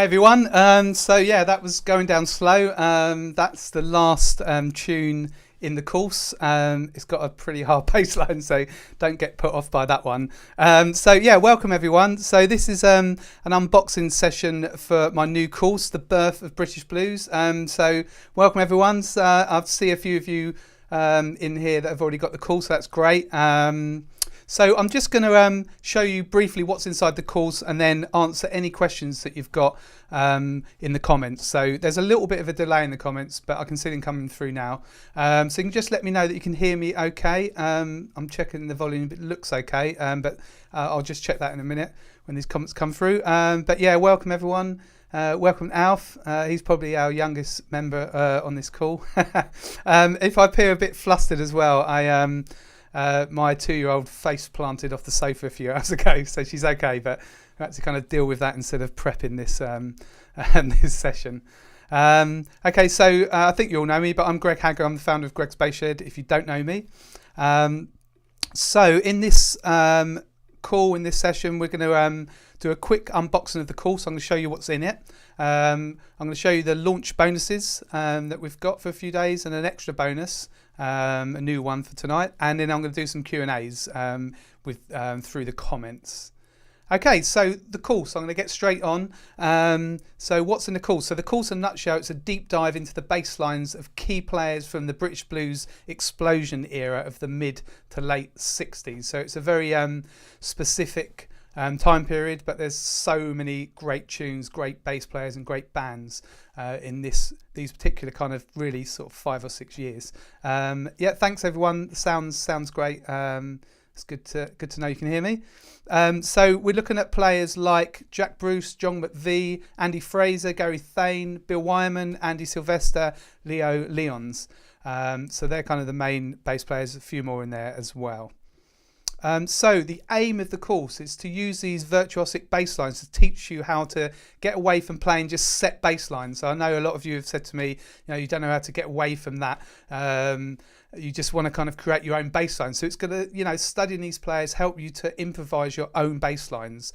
Hey everyone. So yeah, that was Going Down Slow. That's the last tune in the course. It's got a pretty hard bass line, so don't get put off by that one. So yeah, welcome everyone. So this is an unboxing session for my new course, The Birth of British Blues. So welcome everyone. I see a few of you in here that have already got the course, so that's great. So I'm just going to show you briefly what's inside the course and then answer any questions that you've got in the comments. So there's a little bit of a delay in the comments, but I can see them coming through now. So you can just let me know that you can hear me okay. I'm checking the volume, it looks okay, but I'll just check that in a minute when these comments come through. But yeah, welcome everyone. Welcome Alf. He's probably our youngest member on this call. If I appear a bit flustered as well, my 2-year-old face planted off the sofa a few hours ago, so she's okay, but I had to kind of deal with that instead of prepping this this session. Okay, so I think you all know me, but I'm Greg Hagger. I'm the founder of Greg's Bass Shed, if you don't know me. So in this call, in this session, we're going to do a quick unboxing of the course. I'm going to show you what's in it. I'm going to show you the launch bonuses that we've got for a few days and an extra bonus. A new one for tonight, and then I'm going to do some Q&As through the comments. Okay, so the course, I'm going to get straight on. So what's in the course? So the course in a nutshell, it's a deep dive into the bass lines of key players from the British blues explosion era of the mid to late 60s. So it's a very specific time period, but there's so many great tunes, great bass players and great bands in these particular kind of really sort of 5 or 6 years. Yeah, thanks everyone. The sounds great. It's good to know you can hear me. So we're looking at players like Jack Bruce, John McVie, Andy Fraser, Gary Thane, Bill Wyman, Andy Sylvester, Leo Leons. So they're kind of the main bass players, a few more in there as well. So the aim of the course is to use these virtuosic bass lines to teach you how to get away from playing just set bass lines. So I know a lot of you have said to me, you don't know how to get away from that. You just want to kind of create your own bass lines. So it's going to, studying these players help you to improvise your own bass lines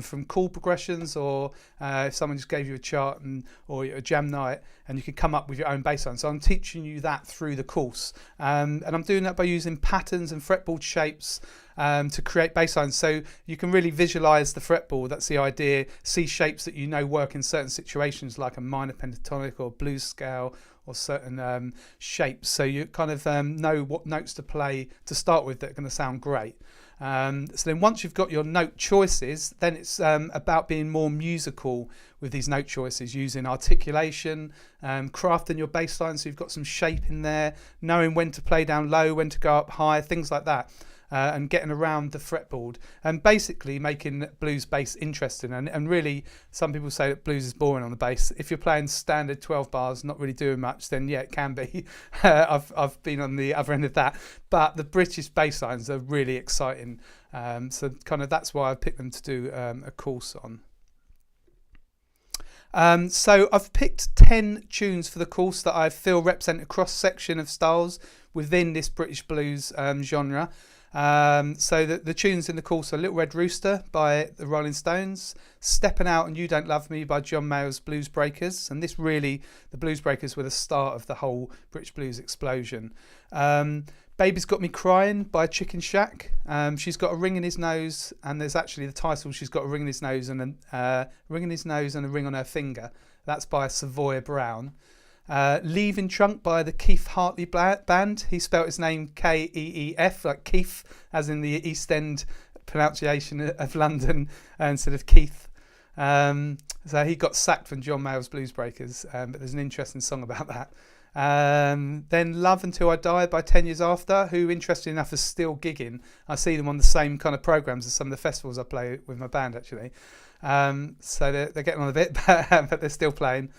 from chord progressions, or if someone just gave you a chart or a jam night, and you can come up with your own bass line. So I'm teaching you that through the course. And I'm doing that by using patterns and fretboard shapes to create bass lines. So you can really visualize the fretboard. That's the idea. See shapes that work in certain situations, like a minor pentatonic or blues scale, or certain shapes, so you kind of know what notes to play to start with that are going to sound great. So then once you've got your note choices, then it's about being more musical with these note choices, using articulation, crafting your bass line so you've got some shape in there, knowing when to play down low, when to go up high, things like that. And getting around the fretboard and basically making blues bass interesting. And really, some people say that blues is boring on the bass. If you're playing standard 12 bars, not really doing much, then yeah, it can be. I've been on the other end of that. But the British bass lines are really exciting. So kind of that's why I picked them to do a course on. So I've picked 10 tunes for the course that I feel represent a cross-section of styles within this British blues genre. So the tunes in the course are Little Red Rooster by the Rolling Stones, Steppin' Out and You Don't Love Me by John Mayall's Blues Breakers, and the Blues Breakers were the start of the whole British blues explosion. Baby's Got Me Crying by Chicken Shack. She's got a ring in his nose, and there's actually the title, She's Got a Ring in His Nose and a ring in his nose and a ring on her finger. That's by Savoy Brown. Leaving Trunk by the Keith Hartley Band. He spelt his name K-E-E-F, like Keith, as in the East End pronunciation of London, instead of Keith. So he got sacked from John Mayall's Blues Breakers, but there's an interesting song about that. Then Love Until I Die by 10 Years After, who, interestingly enough, is still gigging. I see them on the same kind of programmes as some of the festivals I play with my band, actually. So they're getting on a bit, but they're still playing.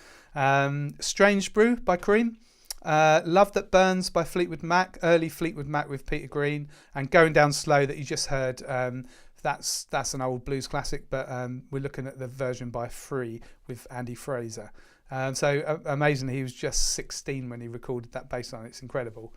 Strange Brew by Cream, Love That Burns by Fleetwood Mac, early Fleetwood Mac with Peter Green, and Going Down Slow that you just heard. That's an old blues classic, but we're looking at the version by Free with Andy Fraser. So amazingly, he was just 16 when he recorded that bass line. It's incredible.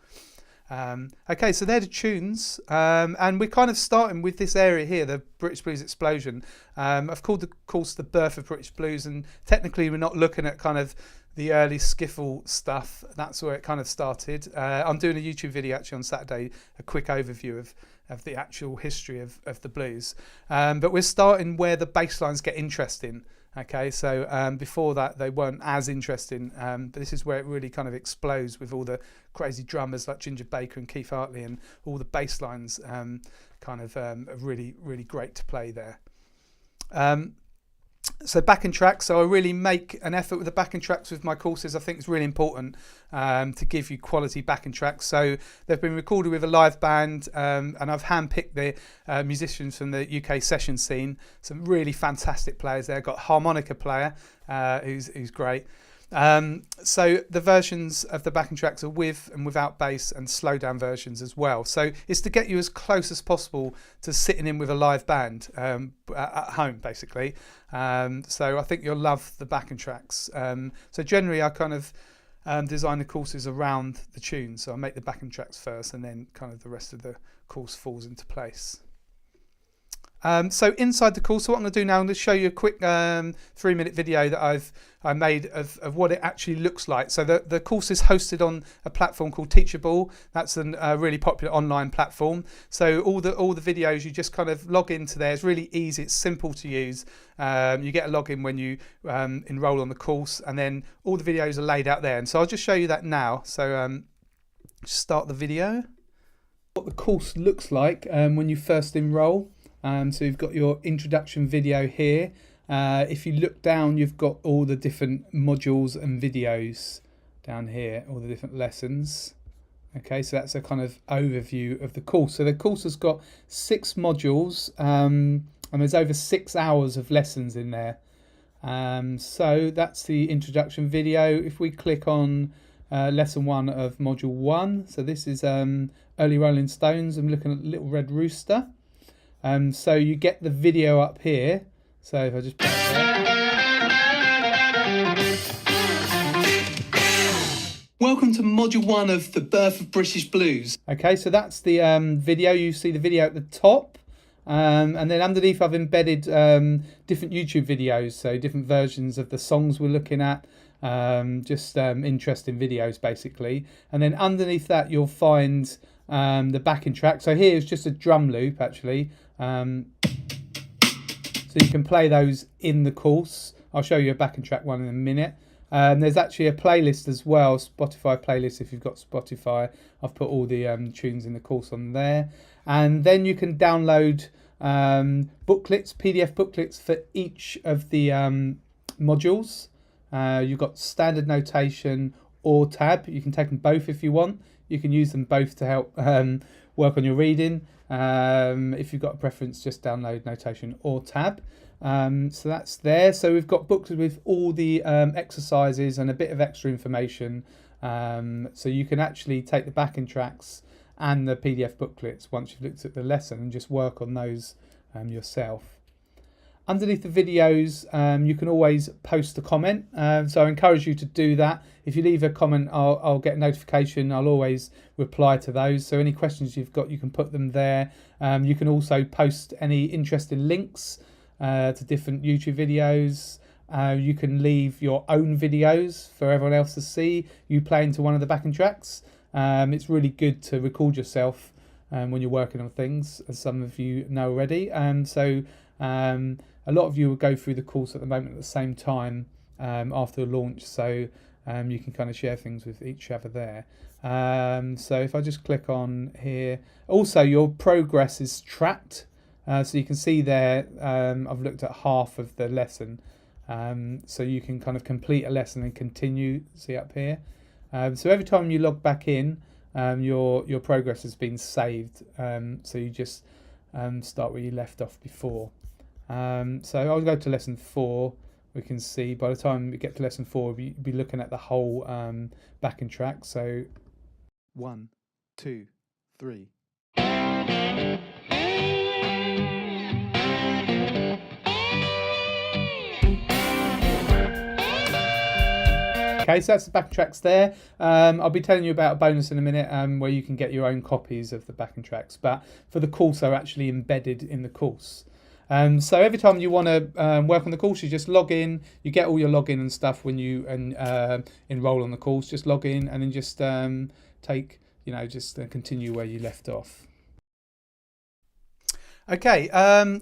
Okay, so they're the tunes, and we're kind of starting with this area here, the British Blues Explosion. I've called the course The Birth of British Blues, and technically we're not looking at kind of the early skiffle stuff. That's where it kind of started. I'm doing a YouTube video actually on Saturday, a quick overview of the actual history of the blues. But we're starting where the bass lines get interesting. Okay, so before that they weren't as interesting, but this is where it really kind of explodes with all the crazy drummers like Ginger Baker and Keith Hartley, and all the bass lines are really, really great to play there. So backing tracks, so I really make an effort with the backing tracks with my courses. I think it's really important to give you quality backing tracks. So they've been recorded with a live band, and I've handpicked the musicians from the UK session scene. Some really fantastic players there. Got a harmonica player who's great. So the versions of the backing tracks are with and without bass, and slow down versions as well. So it's to get you as close as possible to sitting in with a live band at home, basically. So I think you'll love the backing tracks. So generally I kind of design the courses around the tunes. So I make the backing tracks first, and then kind of the rest of the course falls into place. So inside the course, so what I'm going to do now, I'm going to show you a quick 3-minute video that I made of what it actually looks like. So the course is hosted on a platform called Teachable. That's a really popular online platform. So all the videos, you just kind of log into there. It's really easy. It's simple to use. You get a login when you enroll on the course, and then all the videos are laid out there. And so I'll just show you that now. So start the video. What the course looks like when you first enroll. So you've got your introduction video here. If you look down, you've got all the different modules and videos down here, all the different lessons. Okay, so that's a kind of overview of the course. So the course has got 6 modules, and there's over 6 hours of lessons in there. So that's the introduction video. If we click on lesson 1 of module 1, so this is Early Rolling Stones. I'm looking at Little Red Rooster. So you get the video up here. So if I just put it there. Welcome to module 1 of The Birth of British Blues. Okay, so that's the video. You see the video at the top. And then underneath I've embedded different YouTube videos. So different versions of the songs we're looking at. Interesting videos basically. And then underneath that you'll find the backing track. So here's just a drum loop actually. So you can play those in the course. I'll show you a backing track one in a minute. There's actually a playlist as well, Spotify playlist if you've got Spotify. I've put all the tunes in the course on there. And then you can download booklets, PDF booklets for each of the modules. You've got standard notation or tab. You can take them both if you want. You can use them both to help work on your reading. If you've got a preference, just download notation or tab. So that's there. So we've got books with all the exercises and a bit of extra information. So you can actually take the backing tracks and the PDF booklets once you've looked at the lesson and just work on those yourself. Underneath the videos, you can always post a comment. So I encourage you to do that. If you leave a comment, I'll get a notification. I'll always reply to those. So any questions you've got, you can put them there. You can also post any interesting links to different YouTube videos. You can leave your own videos for everyone else to see. You play into one of the backing tracks. It's really good to record yourself when you're working on things, as some of you know already. A lot of you will go through the course at the moment at the same time after the launch, so you can kind of share things with each other there. So if I just click on here, also your progress is tracked, so you can see there I've looked at half of the lesson, so you can kind of complete a lesson and continue. See up here. So every time you log back in, your progress has been saved, so you just start where you left off before. So I'll go to lesson 4. We can see by the time we get to lesson 4, we'll be looking at the whole backing track. So 1, 2, 3. Okay, so that's the backing tracks there. I'll be telling you about a bonus in a minute where you can get your own copies of the backing tracks, but for the course they're actually embedded in the course. So every time you want to work on the course, you just log in. You get all your login and stuff when you enroll on the course. Just log in and then just continue where you left off. Okay,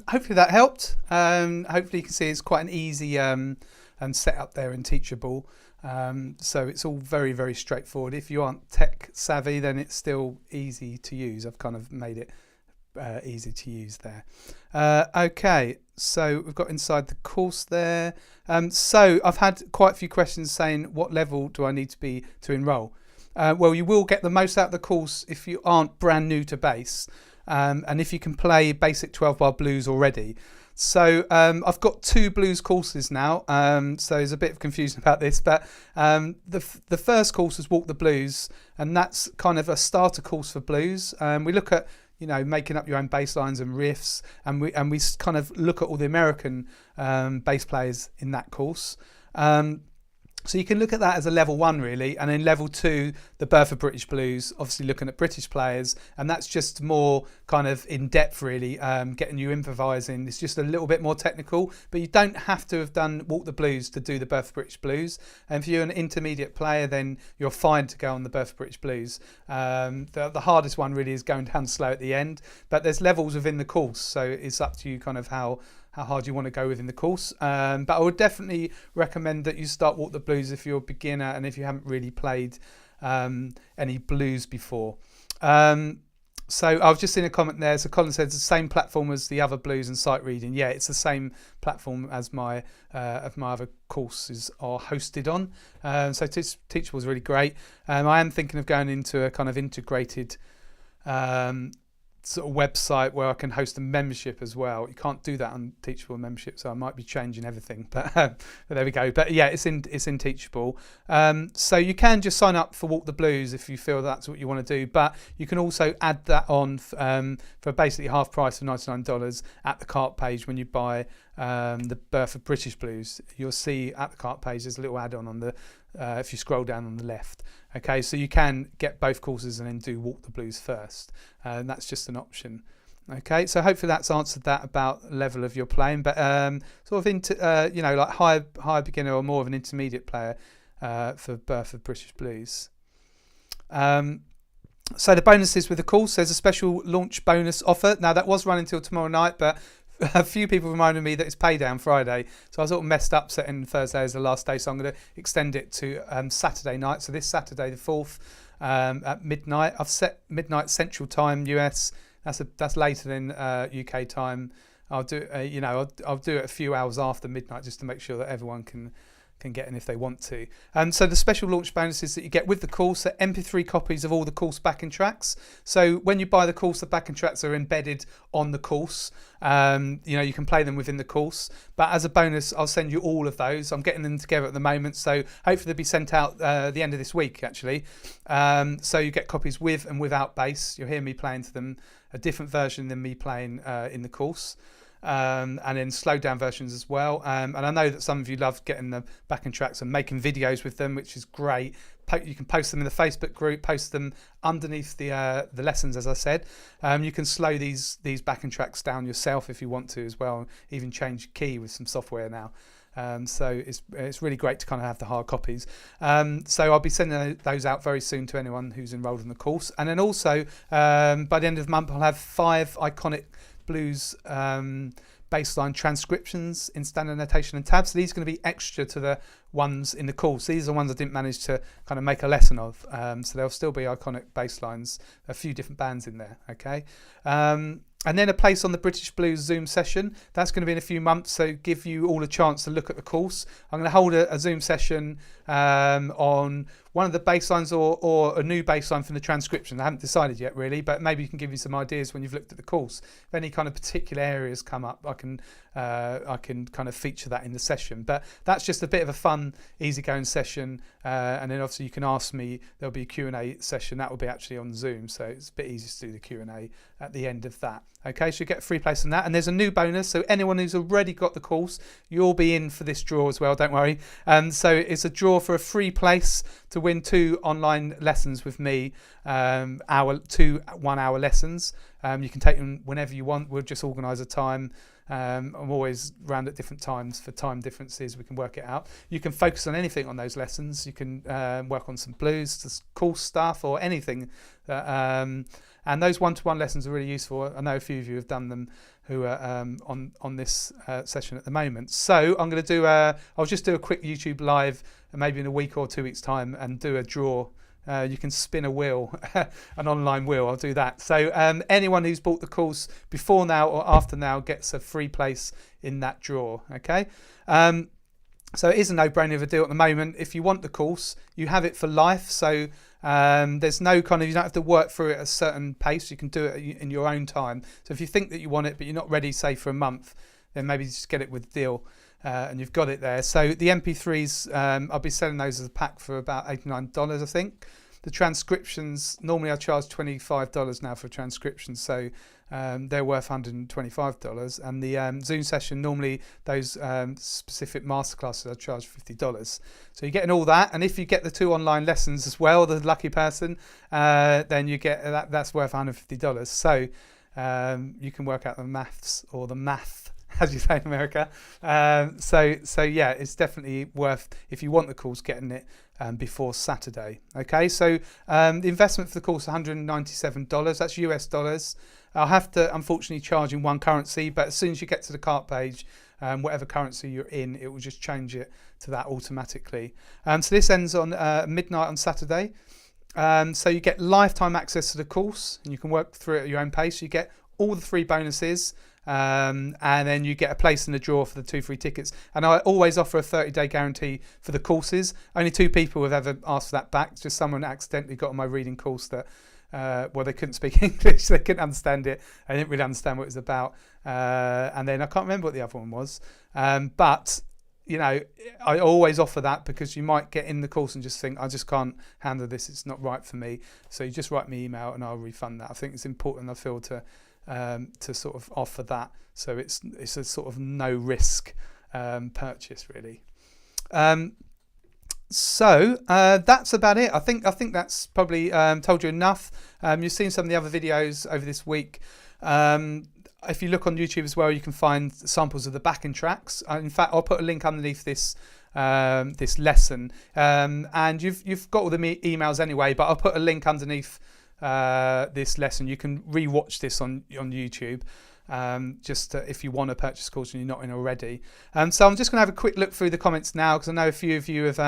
hopefully that helped. Hopefully you can see it's quite an easy setup there and teachable. So it's all very, very straightforward. If you aren't tech savvy, then it's still easy to use. I've kind of made it easy to use there. Okay, so we've got inside the course there. So I've had quite a few questions saying what level do I need to be to enrol? Well, you will get the most out of the course if you aren't brand new to bass, and if you can play basic 12-bar blues already. So I've got 2 blues courses now, so there's a bit of confusion about this, but the first course is Walk the Blues, and that's kind of a starter course for blues. We look at making up your own bass lines and riffs, and we kind of look at all the American bass players in that course. So you can look at that as a level 1 really, and then level 2, the birth of British blues, obviously looking at British players, and that's just more kind of in depth really, getting you improvising. It's just a little bit more technical, but you don't have to have done Walk the Blues to do the birth of British blues. And if you're an intermediate player, then you're fine to go on the birth of British blues. The hardest one really is going down slow at the end, but there's levels within the course, so it's up to you kind of how hard you want to go within the course. But I would definitely recommend that you start Walk the Blues if you're a beginner and if you haven't really played any blues before. So I've just seen a comment there. So Colin says the same platform as the other blues and sight reading. Yeah, it's the same platform as my other courses are hosted on. So Teachable is really great. I am thinking of going into a kind of integrated sort of website where I can host a membership as well. You can't do that on Teachable membership, so I might be changing everything, but there we go. But yeah, it's in Teachable. So you can just sign up for Walk the Blues if you feel that's what you want to do, but you can also add that on for basically half price of $99 at the cart page when you buy the Birth of British Blues. You'll see at the cart page there's a little add-on on the if you scroll down on the left. Okay, so you can get both courses and then do Walk the Blues first, and that's just an option. Okay, so hopefully that's answered that about level of your playing, but sort of into like higher beginner or more of an intermediate player for Birth of British Blues. So the bonuses with the course, there's a special launch bonus offer. Now that was running until tomorrow night, but a few people reminded me that it's payday on Friday, so I was sort of messed up setting Thursday as the last day, so I'm going to extend it to Saturday night. So this Saturday the 4th at midnight. I've set midnight Central Time US. That's later than UK time. I'll do I'll do it a few hours after midnight just to make sure that everyone can get in if they want to. So the special launch bonuses that you get with the course are MP3 copies of all the course backing tracks. So when you buy the course, the backing tracks are embedded on the course. You can play them within the course, but as a bonus I'll send you all of those. I'm getting them together at the moment, so hopefully they'll be sent out the end of this week actually. So you get copies with and without bass. You'll hear me playing to them a different version than me playing in the course. And then slowed down versions as well. And I know that some of you love getting the backing tracks and making videos with them, which is great. You can post them in the Facebook group, post them underneath the lessons, as I said. You can slow these backing tracks down yourself if you want to as well, even change key with some software now. So it's really great to kind of have the hard copies. So I'll be sending those out very soon to anyone who's enrolled in the course. And then also by the end of the month I'll have 5 iconic blues bassline transcriptions in standard notation and tabs. So these are going to be extra to the ones in the course. These are the ones I didn't manage to kind of make a lesson of. So there'll still be iconic basslines, a few different bands in there. Okay. And then a place on the British Blues Zoom session. That's going to be in a few months, so give you all a chance to look at the course. I'm going to hold a Zoom session on one of the basslines or a new bassline from the transcription. I haven't decided yet really, but maybe you can give me some ideas when you've looked at the course. If any kind of particular areas come up, I can kind of feature that in the session. But that's just a bit of a fun, easygoing session. And then obviously you can ask me, there'll be a Q&A session. That will be actually on Zoom, so it's a bit easier to do the Q&A at the end of that. Okay, so you get a free place on that. And there's a new bonus. So anyone who's already got the course, you'll be in for this draw as well, don't worry. So it's a draw for a free place to win 2 online lessons with me, 2 1-hour lessons. You can take them whenever you want. We'll just organise a time. I'm always around at different times for time differences. We can work it out. You can focus on anything on those lessons. You can work on some blues, cool stuff, or anything. And those one-to-one lessons are really useful. I know a few of you have done them who are on this session at the moment. So I'm going to do I'll just do a quick YouTube live, maybe in a week or 2 weeks time, and do a draw. You can spin a wheel, an online wheel. I'll do that. So anyone who's bought the course before now or after now gets a free place in that draw. Okay. So it is a no-brainer of a deal at the moment. If you want the course, you have it for life. So there's no kind of, you don't have to work through it at a certain pace. You can do it in your own time. So if you think that you want it, but you're not ready, say for a month, then maybe just get it with the deal. And you've got it there. So the MP3s, I'll be selling those as a pack for about $89, I think. The transcriptions, normally I charge $25 now for transcriptions, so they're worth $125. And the Zoom session, normally those specific masterclasses I charge $50. So you're getting all that, and if you get the 2 online lessons as well, the lucky person, then you get that's worth $150. So you can work out the maths, or the math, as you say in America. So yeah, it's definitely worth, if you want the course, getting it before Saturday. Okay, so the investment for the course is $197. That's US dollars. I'll have to unfortunately charge in one currency, but as soon as you get to the cart page, whatever currency you're in, it will just change it to that automatically. So this ends on midnight on Saturday. So you get lifetime access to the course, and you can work through it at your own pace. You get all the 3 bonuses. And then you get a place in the draw for the 2 free tickets. And I always offer a 30-day guarantee for the courses. Only 2 people have ever asked for that back. Just someone accidentally got on my reading course that, well, they couldn't speak English, they couldn't understand it. I didn't really understand what it was about. And then I can't remember what the other one was. But you know, I always offer that, because you might get in the course and just think, I just can't handle this, it's not right for me. So you just write me email and I'll refund that. I think it's important, I feel, to sort of offer that, so it's a sort of no risk purchase, really. So that's about it. I think that's probably told you enough. You've seen some of the other videos over this week. If you look on YouTube as well, you can find samples of the backing tracks. In fact, I'll put a link underneath this this lesson, and you've got all the emails anyway, but I'll put a link underneath this lesson. You can re-watch this on YouTube, just if you want to purchase a course and you're not in already. So I'm just going to have a quick look through the comments now, because I know a few of you have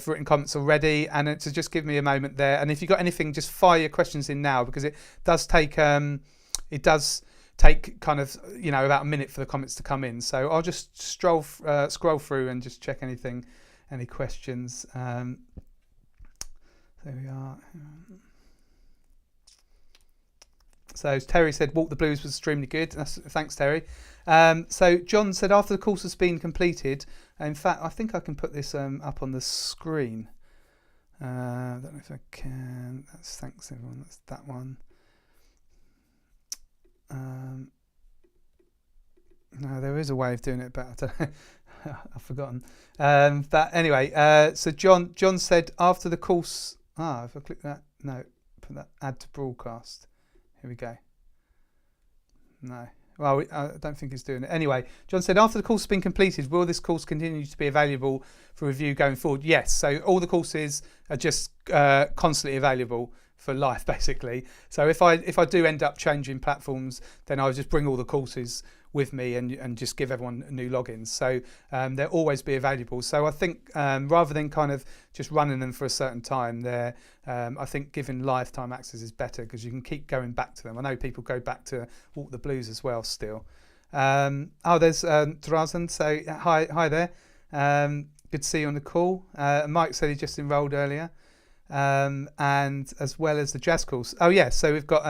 written comments already, and to just give me a moment there. And if you've got anything, just fire your questions in now, because it does take kind of, you know, about a minute for the comments to come in. So I'll just scroll through and just check any questions. There we are. So Terry said, Walk the Blues was extremely good. Thanks, Terry. So John said, after the course has been completed, in fact, I think I can put this up on the screen. I don't know if I can. Thanks, everyone. That's that one. No, there is a way of doing it, but I don't know. I've forgotten. But anyway, so John said, after the course... if I click that... No, put that add to broadcast. Here we go. No. Well, I don't think it's doing it. Anyway, John said, after the course has been completed, will this course continue to be available for review going forward? Yes. So all the courses are just constantly available for life, basically. So if I do end up changing platforms, then I'll just bring all the courses with me and just give everyone new logins. So they'll always be available. So I think rather than kind of just running them for a certain time, I think giving lifetime access is better, because you can keep going back to them. I know people go back to Walk the Blues as well still. There's Drazen. So hi there. Good to see you on the call. Mike said he just enrolled earlier. And as well as the jazz course. Oh yeah, so we've got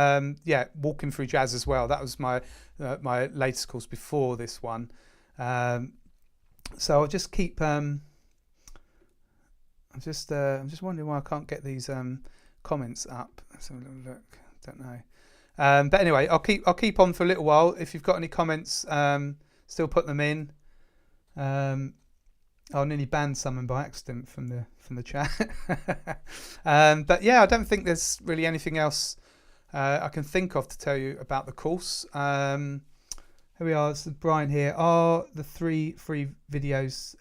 walking through jazz as well. That was my latest course before this one. So I'll just keep. I'm just wondering why I can't get these comments up. Let's have a little look. Don't know. But anyway, I'll keep on for a little while. If you've got any comments, still put them in. I nearly banned someone by accident from the chat. But yeah, I don't think there's really anything else I can think of to tell you about the course. Here we are. This is Brian here. Are the 3 free videos?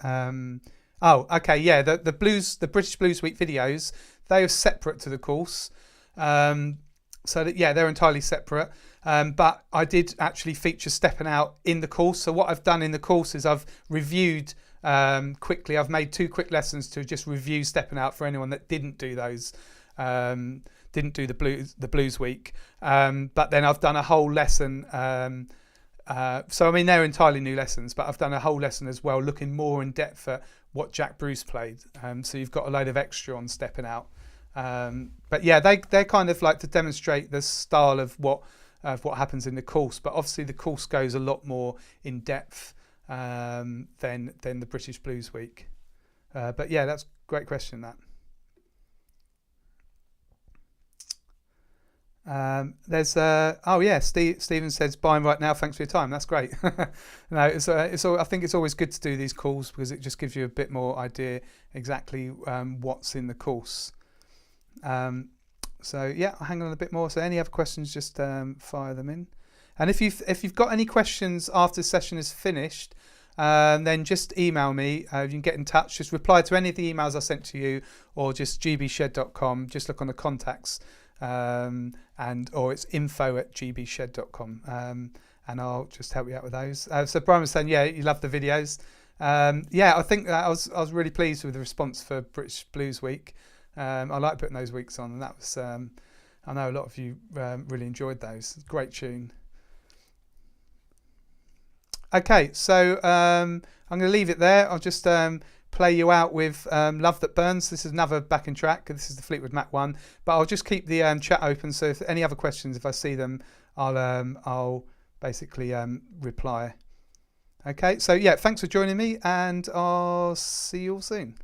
Oh, okay, yeah. The British Blues Week videos, they are separate to the course. So that, yeah, they're entirely separate. But I did actually feature stepping out in the course. So what I've done in the course is I've reviewed quickly. I've made 2 quick lessons to just review stepping out for anyone that didn't do those, didn't do the Blues Week. But then I've done a whole lesson. So I mean, they're entirely new lessons, but I've done a whole lesson as well, looking more in depth at what Jack Bruce played. So you've got a load of extra on stepping out. But yeah, they're kind of like to demonstrate the style of what happens in the course. But obviously the course goes a lot more in depth than the British Blues Week. But yeah, that's a great question, that. There's oh yeah, Stephen says buying right now, thanks for your time. That's great. No, I think it's always good to do these calls because it just gives you a bit more idea exactly what's in the course. So yeah, I'll hang on a bit more. So any other questions, just fire them in. And if you've got any questions after the session is finished, then just email me. You can get in touch. Just reply to any of the emails I sent to you, or just gbshed.com. Just look on the contacts, or it's info@gbshed.com, and I'll just help you out with those. So Brian was saying, yeah, you love the videos. Yeah, I think that I was really pleased with the response for British Blues Week. I like putting those weeks on, and that was I know a lot of you really enjoyed those. Great tune. Okay, so I'm going to leave it there. I'll just play you out with Love That Burns. This is another backing track. This is the Fleetwood Mac one, but I'll just keep the chat open. So if any other questions, if I see them, I'll basically reply. Okay, so yeah, thanks for joining me, and I'll see you all soon.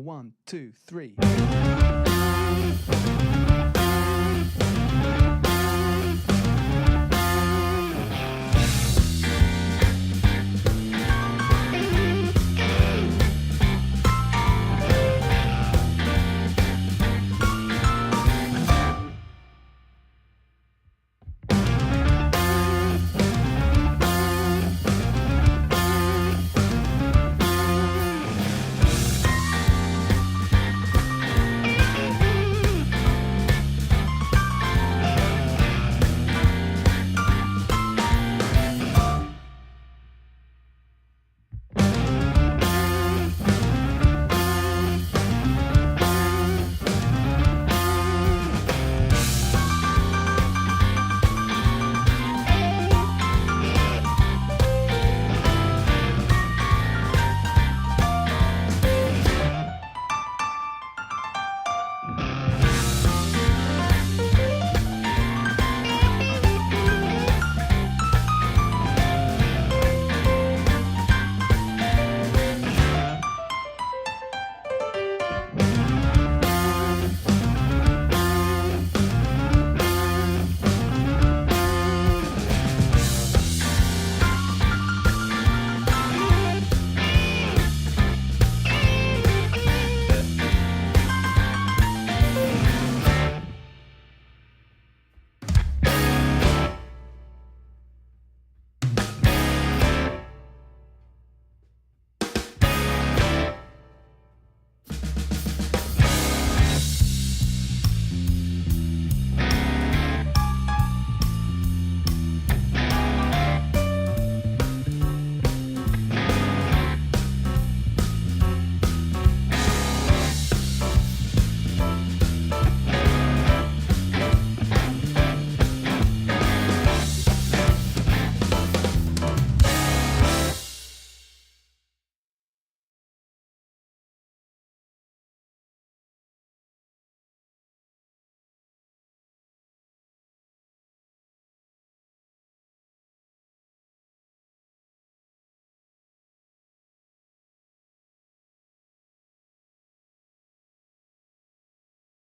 1, 2, 3.